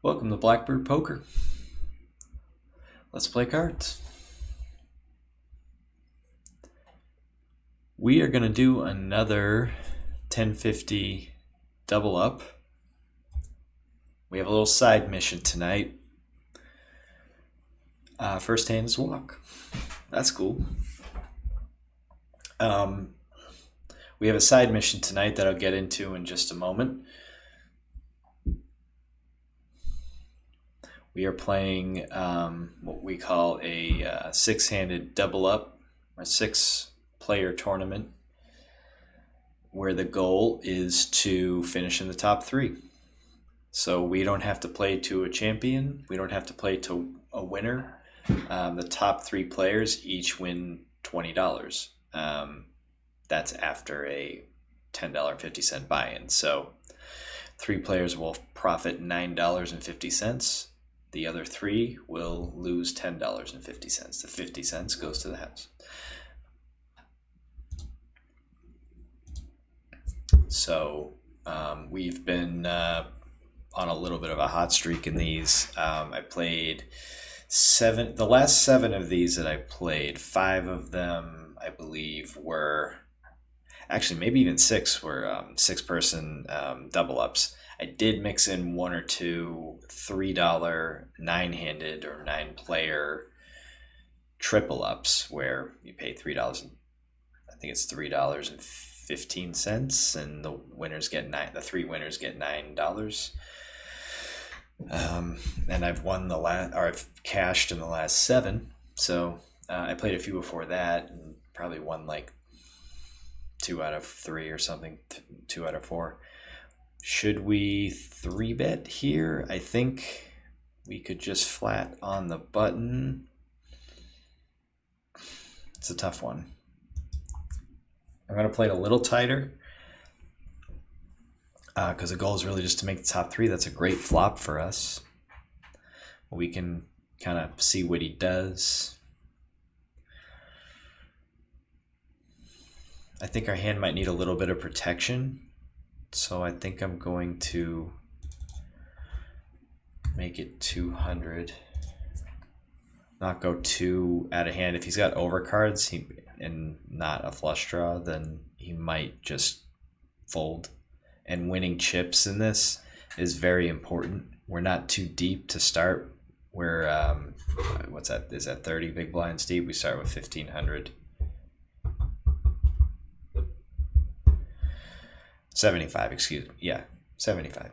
Welcome to Blackbird Poker. Let's play cards. We are going to do another 1050 double up. We have a little side mission tonight. First hand is walk. That's cool. We have a side mission tonight that I'll get into in just a moment. We are playing what we call a six-handed double up, a six-player tournament, where the goal is to finish in the top three. So we don't have to play to a champion. We don't have to play to a winner. The top three players each win $20. That's after a $10.50 buy-in. So three players will profit $9.50. The other three will lose $10.50. The 50 cents goes to the house. So we've been on a little bit of a hot streak in these. I played the last seven of these that I played, five of them I believe were, actually maybe even six were six-person double ups. I did mix in one or two $3 nine-handed or nine-player triple ups where you pay $3. I think it's $3.15, and the winners get the three winners get $9. And I've won I've cashed in the last seven. So I played a few before that and probably won like 2 out of 3 or something, 2 out of 4. Should we 3-bet here? I think we could just flat on the button. It's a tough one. I'm going to play it a little tighter because the goal is really just to make the top three. That's a great flop for us. We can kind of see what he does. I think our hand might need a little bit of protection. So I think I'm going to make it 200. Not go too out of hand. If he's got overcards and not a flush draw, then he might just fold. And winning chips in this is very important. We're not too deep to start. We're what's that? Is that 30 big blinds deep? We start with 1500. 75, excuse me. Yeah, 75.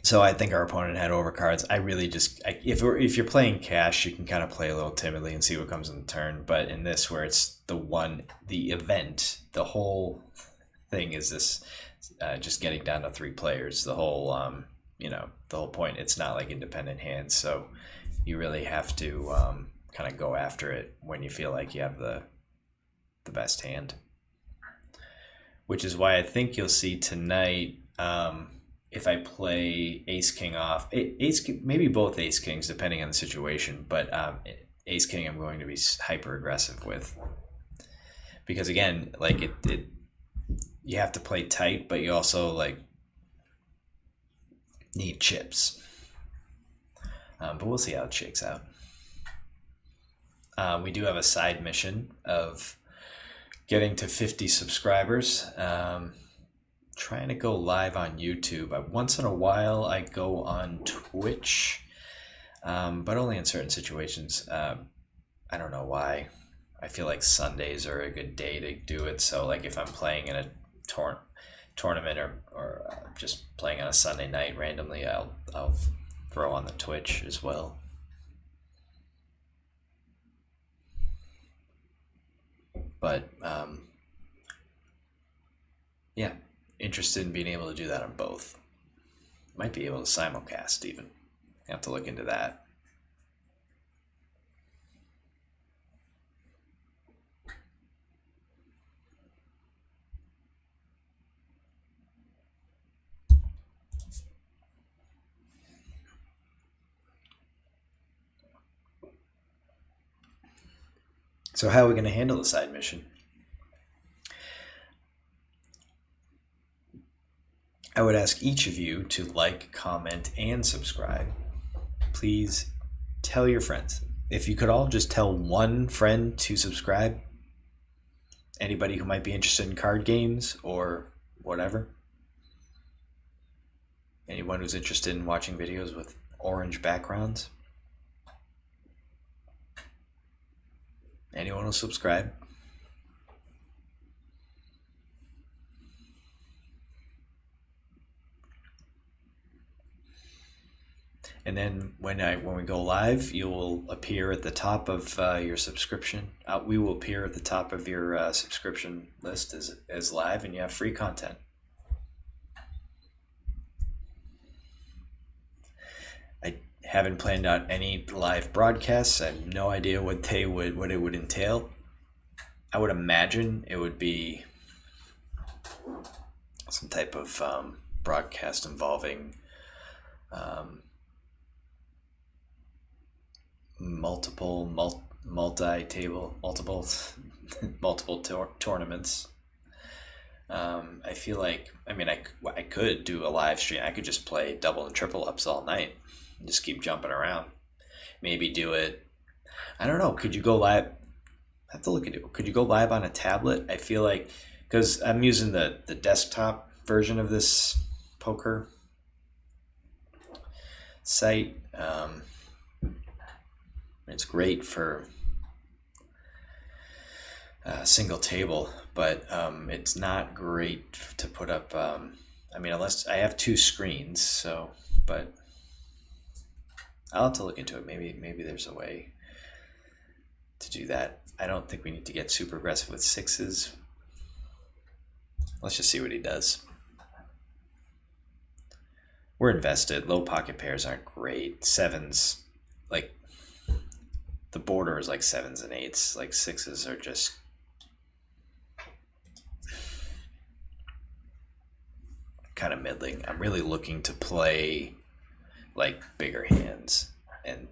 So I think our opponent had overcards. I really just, if you're playing cash, you can kind of play a little timidly and see what comes in the turn. But in this, where it's the event, the whole thing is this, just getting down to three players. The whole, the whole point. It's not like independent hands, so you really have to kind of go after it when you feel like you have the best hand. Which is why I think you'll see tonight. If I play ace king off, maybe both ace kings depending on the situation, but ace king I'm going to be hyper aggressive with, because again, like it you have to play tight, but you also like need chips. But we'll see how it shakes out. We do have a side mission of getting to 50 subscribers. Trying to go live on YouTube. Once in a while I go on Twitch, but only in certain situations. I don't know why. I feel like Sundays are a good day to do it. So like if I'm playing in a tournament or just playing on a Sunday night randomly, I'll throw on the Twitch as well. But yeah. Interested in being able to do that on both. Might be able to simulcast even. You have to look into that. So how are we going to handle the side mission? I would ask each of you to like, comment, and subscribe. Please tell your friends. If you could all just tell one friend to subscribe, anybody who might be interested in card games or whatever, anyone who's interested in watching videos with orange backgrounds, anyone will subscribe. And then when we go live, you will appear at the top of your subscription. We will appear at the top of your subscription list as live, and you have free content. I haven't planned out any live broadcasts. I have no idea what it would entail. I would imagine it would be some type of broadcast involving multiple tournaments. I feel like, I could do a live stream. I could just play double and triple ups all night and just keep jumping around. Maybe do it. I don't know. Could you go live? I have to look into it. Could you go live on a tablet? I feel like, because I'm using the desktop version of this poker site. It's great for a single table, but it's not great to put up. Unless I have two screens, so. But I'll have to look into it. Maybe there's a way to do that. I don't think we need to get super aggressive with sixes. Let's just see what he does. We're invested. Low pocket pairs aren't great. Sevens, like, the border is like sevens and eights. Like, sixes are just kind of middling. I'm really looking to play like bigger hands, and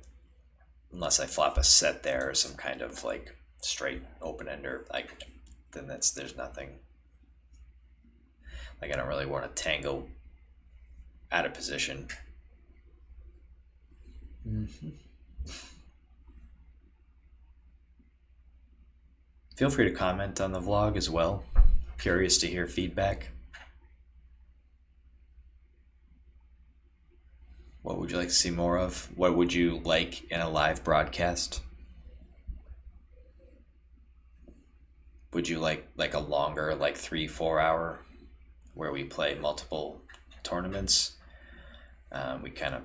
unless I flop a set there or some kind of like straight open ender, like, then there's nothing. Like, I don't really want to tango out of position. Feel free to comment on the vlog as well. Curious to hear feedback. What would you like to see more of? What would you like in a live broadcast? Would you like a longer, like 3-4 hour, where we play multiple tournaments? We kind of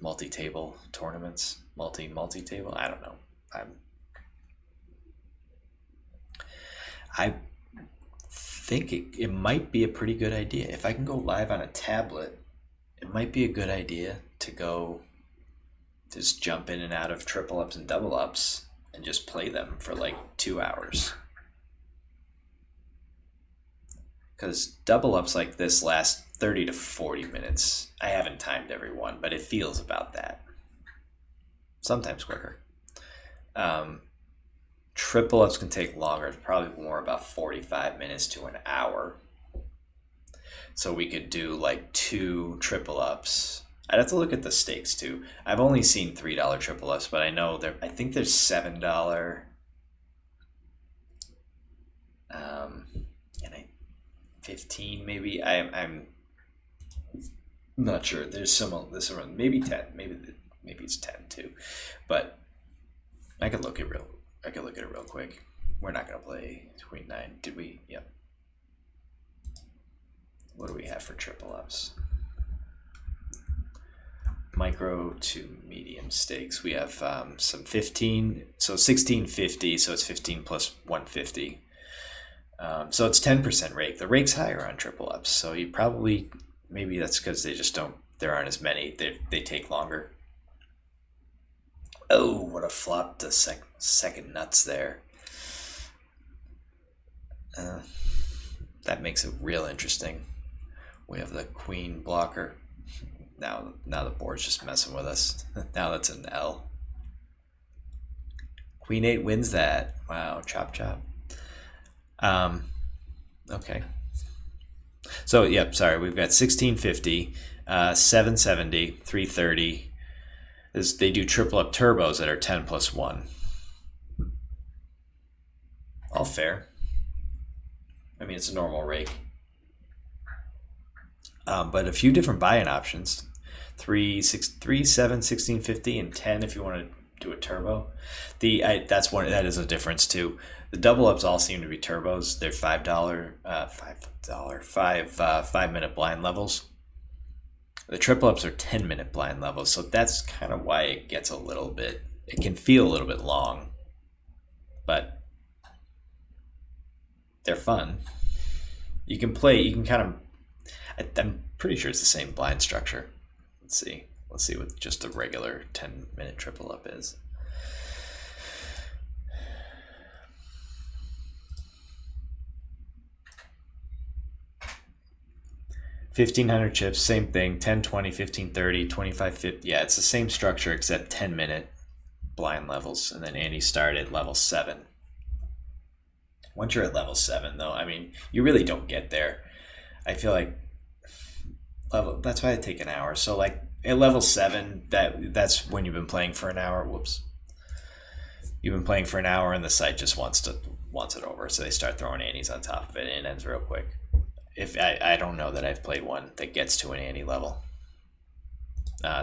multi-table tournaments, multi-table. I don't know. I think it might be a pretty good idea. If I can go live on a tablet, it might be a good idea to go just jump in and out of triple ups and double ups and just play them for like 2 hours. Because double ups like this last 30 to 40 minutes. I haven't timed every one, but it feels about that. Sometimes quicker. Triple ups can take longer, probably more about 45 minutes to an hour. So we could do like 2 triple ups. I'd have to look at the stakes too. I've only seen $3 triple ups, but I know I think there's $7 and 15 maybe. I'm not sure. There's some maybe 10, maybe it's 10 too, but I could look at it real quick. We're not gonna play Queen 9, did we? Yep. What do we have for triple ups? Micro to medium stakes. We have some 15, so 1650, so it's 15 plus 150. So it's 10% rake. The rake's higher on triple ups, so you probably, maybe that's because there aren't as many. They take longer. Oh, what a flop to second nuts there. That makes it real interesting. We have the queen blocker. Now the board's just messing with us. Now that's an L. Queen 8 wins that. Wow, chop chop. Okay. So, yep, sorry, we've got 1650, 770, 330. They do triple up turbos that are 10 plus 1. All fair. I mean, it's a normal rake. But a few different buy-in options. 3, 6, 3, 7, 1650, and 10 if you want to do a turbo. That is a difference too. The double ups all seem to be turbos. They're $5 minute blind levels. The triple ups are 10-minute blind levels, so that's kind of why it gets a little bit. It can feel a little bit long, but they're fun. You can play. You can kind of. I'm pretty sure it's the same blind structure. Let's see what just a regular 10-minute triple up is. 1,500 chips, same thing. 10, 20, 15, 30, 25, 50. Yeah, it's the same structure except 10-minute blind levels, and then Andy started level 7. Once you're at level 7, though, I mean, you really don't get there. I feel like that's why I take an hour. So like at level 7, that's when you've been playing for an hour. Whoops. You've been playing for an hour and the site just wants it over, so they start throwing antes on top of it and it ends real quick. If I don't know that I've played one that gets to an ante level.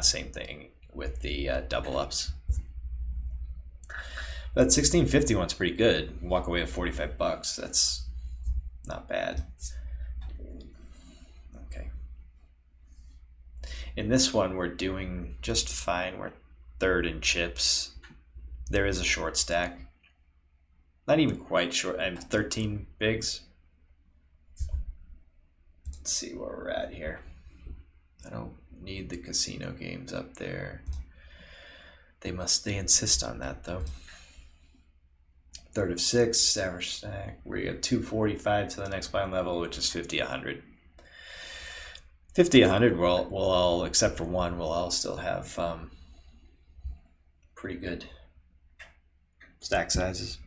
Same thing with the double ups. That 1650 one's pretty good. Walk away with $45. That's not bad. Okay. In this one, we're doing just fine. We're third in chips. There is a short stack. Not even quite short. I'm 13 bigs. Let's see where we're at here. I don't need the casino games up there. They insist on that though. Third of 6, average stack. We got 245 to the next blind level, which is 50, 100. 50, 100, we'll all, except for one, we'll all still have pretty good stack sizes.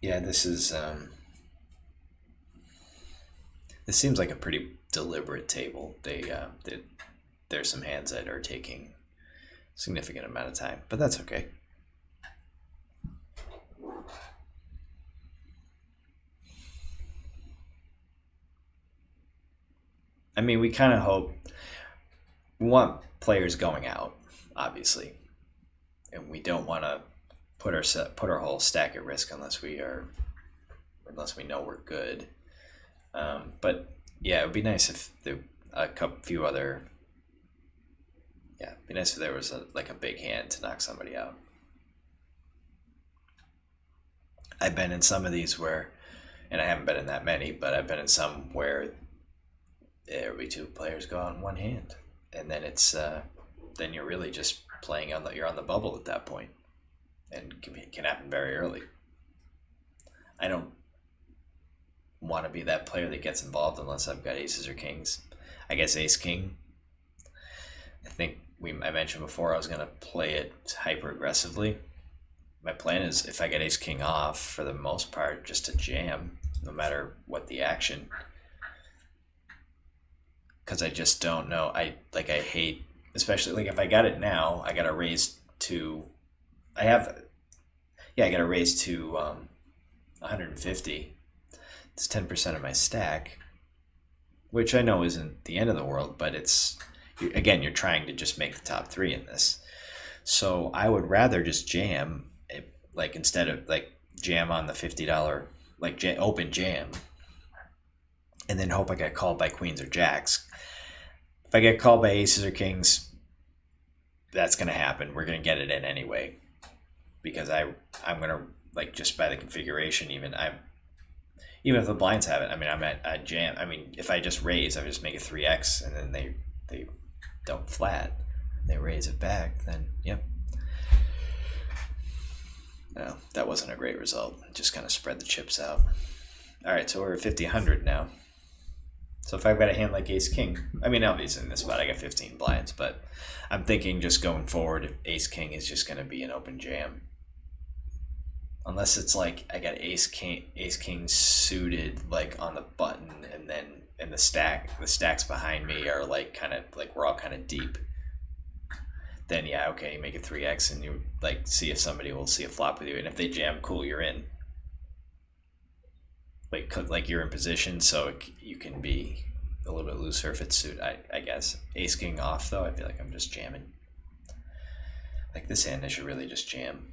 Yeah, this seems like a pretty deliberate table. There's some hands that are taking a significant amount of time, but that's okay. I mean, we kind of we want players going out, obviously, and we don't want to put our whole stack at risk unless we know we're good. But yeah, it would be nice if it'd be nice if there was a big hand to knock somebody out. I've been in some of these where, and I haven't been in that many, but I've been in some where there will be 2 players go out in one hand, and then then you're really just playing you're on the bubble at that point. And can happen very early. I don't want to be that player that gets involved unless I've got aces or kings. I guess ace king. I think I mentioned before I was going to play it hyper aggressively. My plan is if I get ace king off, for the most part, just to jam, no matter what the action. Because I just don't know. I hate, especially if I got it now, I got to raise to. I got to raise to 150. It's 10% of my stack, which I know isn't the end of the world, but you're trying to just make the top 3 in this. So I would rather just jam, instead of jam on the $50, open jam, and then hope I get called by queens or jacks. If I get called by aces or kings, that's going to happen. We're going to get it in anyway. Because I'm gonna just by the configuration, even if the blinds have it. I mean, I jam. I mean, if I just raise, I just make a 3x, and then they don't flat. They raise it back. Then yep. Oh, that wasn't a great result. Just kind of spread the chips out. All right, so we're at 50-100 now. So if I've got a hand like Ace King, I mean, obviously in this spot I got 15 blinds, but I'm thinking just going forward, Ace King is just going to be an open jam. Unless it's like I got Ace King suited like on the button, and then in the stacks behind me are like kind of like we're all kind of deep. Then yeah, okay, you make it 3x and you like see if somebody will see a flop with you, and if they jam, cool, you're in. Like you're in position, so you can be a little bit looser if it's suited. I guess Ace King off though, I feel like I'm just jamming. Like this hand, I should really just jam.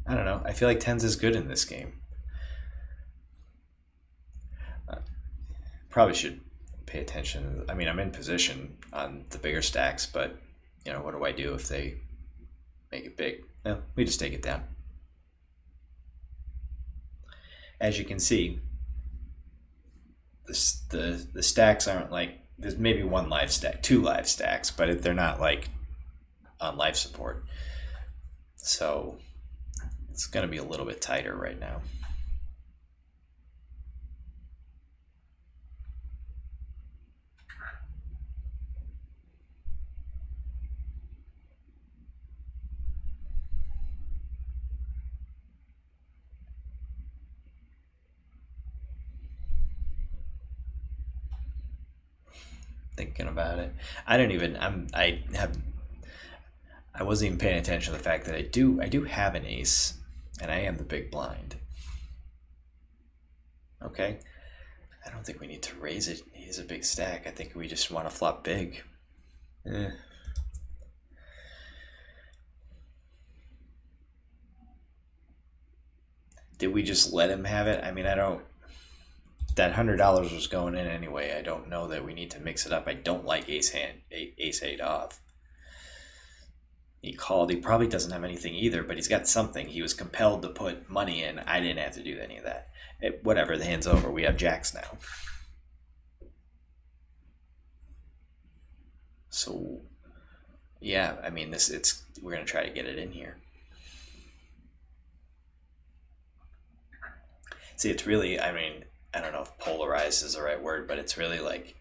I don't know. I feel like tens is good in this game. Probably should pay attention. I mean, I'm in position on the bigger stacks, but you know, what do I do if they make it big? No, we just take it down. As you can see, the stacks aren't like, there's maybe one live stack, two live stacks, but they're not like on life support. So it's going to be a little bit tighter right now. Thinking about it, I don't even. I wasn't even paying attention to the fact that I do have an ace, and I am the big blind. Okay, I don't think we need to raise it. He's a big stack. I think we just want to flop big. Did we just let him have it? I mean, I don't. That $100 was going in anyway. I don't know that we need to mix it up. I don't like ace 8 off. He called. He probably doesn't have anything either, but he's got something. He was compelled to put money in. I didn't have to do any of that. Whatever, the hand's over. We have jacks now. So, yeah, I mean, we're gonna try to get it in here. See, it's really, I mean, I don't know if polarized is the right word, but it's really like,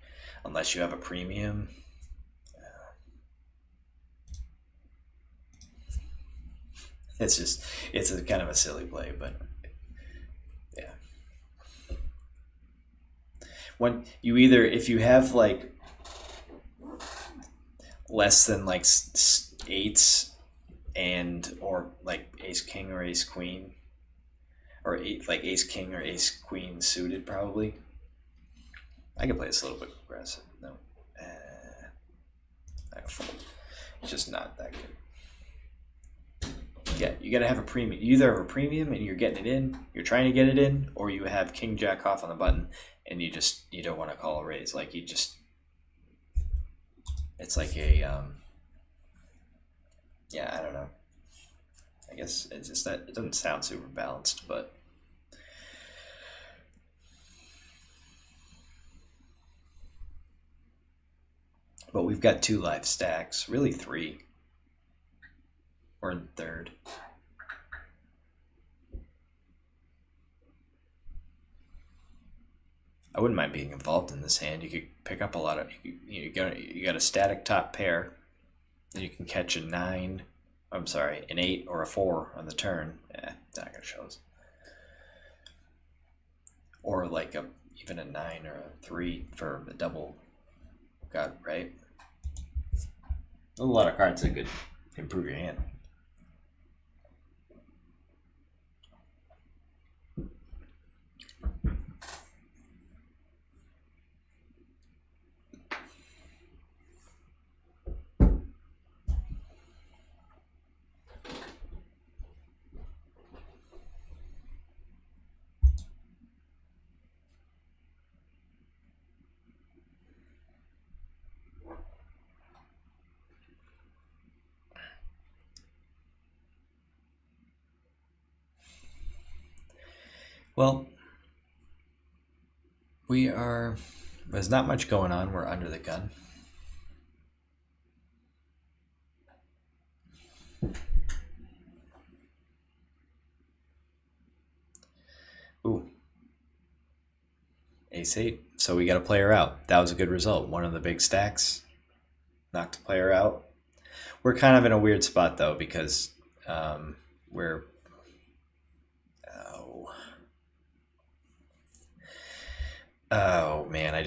unless you have a premium, it's a kind of a silly play, but yeah. When you either, if you have like less than like eights or like ace king or ace queen, or like ace king or ace queen suited, probably. I can play this a little bit aggressive. No, I fold. It's just not that good. Yeah, you got to have a premium. You either have a premium and you're getting it in, you're trying to get it in, or you have king jack off on the button and you don't want to call a raise. Like it's like a yeah, I don't know. I guess it's just that it doesn't sound super balanced, but we've got two live stacks, really three. We're in third. I wouldn't mind being involved in this hand. You could pick up a lot of. You got a static top pair, and you can catch a 9. I'm sorry, an 8 or a 4 on the turn. It's not gonna show us. Or like even a 9 or a 3 for the double. God, right? A lot of cards that could improve your hand. Well, We are. There's not much going on. We're under the gun. Ooh. Ace-8. So we got a player out. That was a good result. One of the big stacks. Knocked a player out. We're kind of in a weird spot, though, because we're... Oh, man, I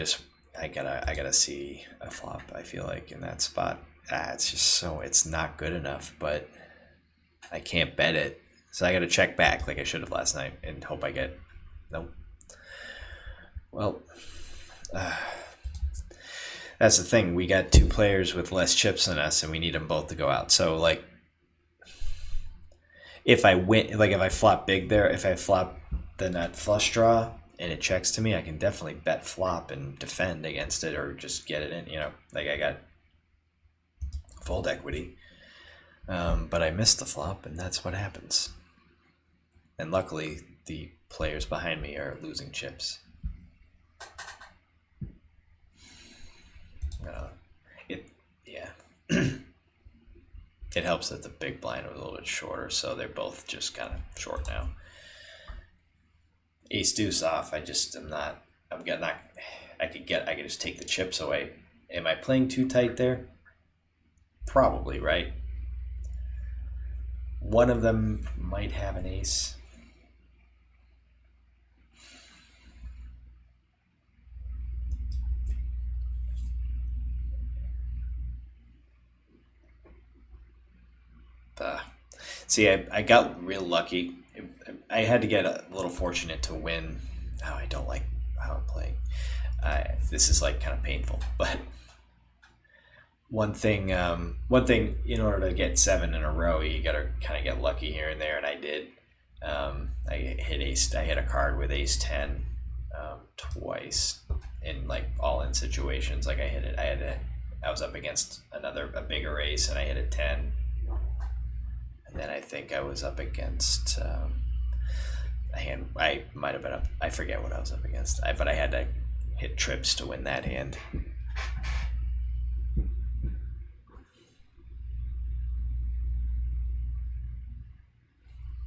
gotta see a flop, I feel like, in that spot. It's just so... It's not good enough, but I can't bet it. So I gotta check back like I should have last night and hope I get... Nope. Well, that's the thing. We got two players with less chips than us, and we need them both to go out. So, like, if I win, like, if I flop big there, if I flop the nut flush draw and it checks to me, I can definitely bet flop and defend against it or just get it in. You know, like I got fold equity, but I missed the flop, and that's what happens. And luckily, the players behind me are losing chips. Yeah. It helps that the big blind was a little bit shorter, so they're both just kind of short now. Ace deuce off. I just am not. I'm getting not. I could just take the chips away. Am I playing too tight there? Probably, right? One of them might have an ace. See, I got real lucky. I had to get a little fortunate to win. Oh, I don't like how I'm playing. This is like kind of painful, but one thing, in order to get 7 in a row, you got to kind of get lucky here and there, and I did. I hit a card with ace 10 twice in like all in situations. Like I hit it. I was up against a bigger ace, and I hit a 10. And then I think I was up against a hand. I might have been up. I forget what I was up against. But I had to hit trips to win that hand.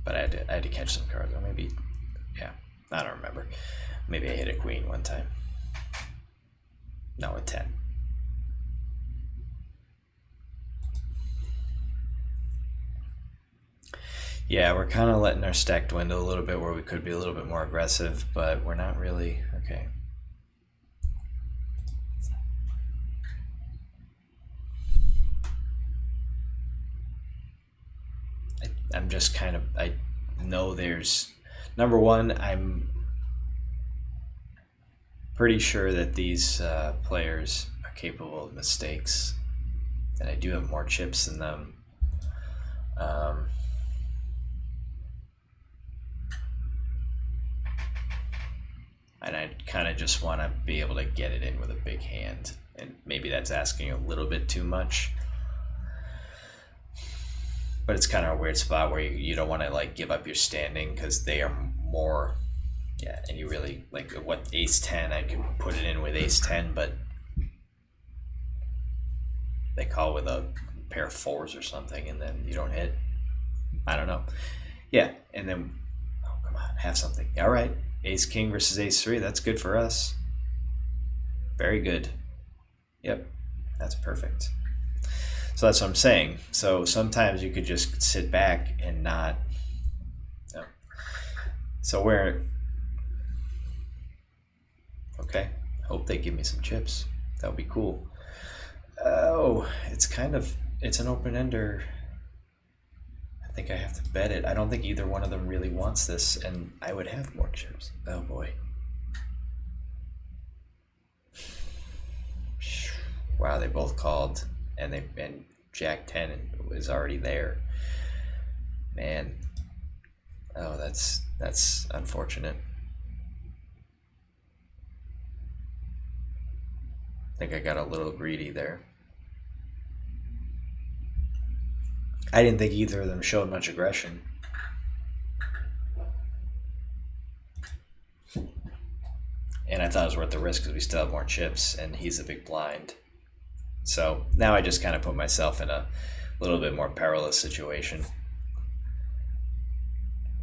But I had to catch some cards. Or maybe, yeah, I don't remember. Maybe I hit a queen one time. No, a 10. Yeah, we're kind of letting our stack dwindle a little bit where we could be a little bit more aggressive, but we're not really. Okay. I'm just kind of, I know there's, number one, I'm pretty sure that these players are capable of mistakes, and I do have more chips than them. And I kind of just want to be able to get it in with a big hand. And maybe that's asking a little bit too much. But it's kind of a weird spot where you don't want to like give up your standing because they are more, yeah, and you really, like what ace 10, I could put it in with ace 10, but they call with a pair of 4s or something and then you don't hit. I don't know. Yeah, and then, oh, come on, have something. All right. Ace king versus ace 3, that's good for us. Very good. Yep, that's perfect. So that's what I'm saying. So sometimes you could just sit back and not. No. So we're okay. Hope they give me some chips. That would be cool. Oh, it's an open ender. I think I have to bet it. I don't think either one of them really wants this, and I would have more chips. Oh boy. Wow, they both called, and Jack 10 is already there. Man. Oh, that's unfortunate. I think I got a little greedy there. I didn't think either of them showed much aggression. and I thought it was worth the risk because we still have more chips, and he's a big blind. So now I just kind of put myself in a little bit more perilous situation.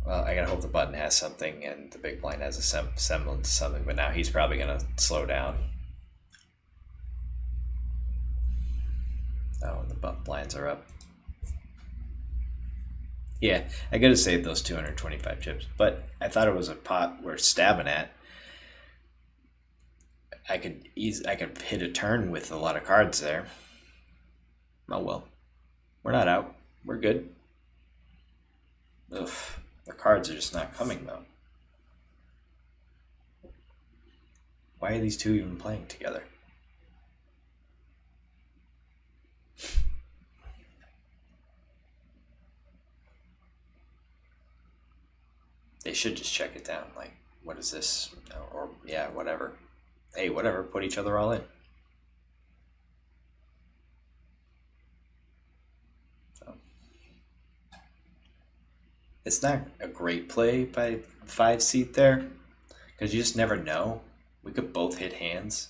Well, I gotta hope the button has something and the big blind has a semblance of something, but now he's probably gonna slow down. Oh, and the blinds are up. Yeah, I gotta save those 225 chips, but I thought it was a pot worth stabbing at. I could hit a turn with a lot of cards there. Oh well, we're not out. We're good. Ugh, the cards are just not coming though. Why are these two even playing together? They should just check it down. Like, what is this? Or yeah, whatever. Hey, whatever. Put each other all in. So, it's not a great play by 5 seat there, because you just never know. We could both hit hands.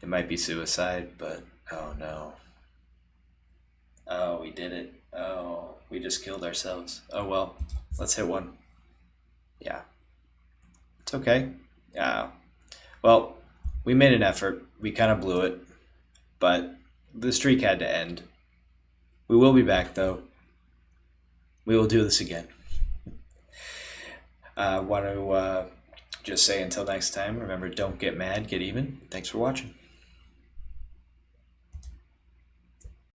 It might be suicide, but oh no. Oh, we did it. Oh, we just killed ourselves. Oh well, let's hit one. Yeah, it's okay. Yeah. Well, we made an effort. We kind of blew it, but the streak had to end. We will be back though. We will do this again. Want to just say until next time, remember, don't get mad, get even. Thanks for watching.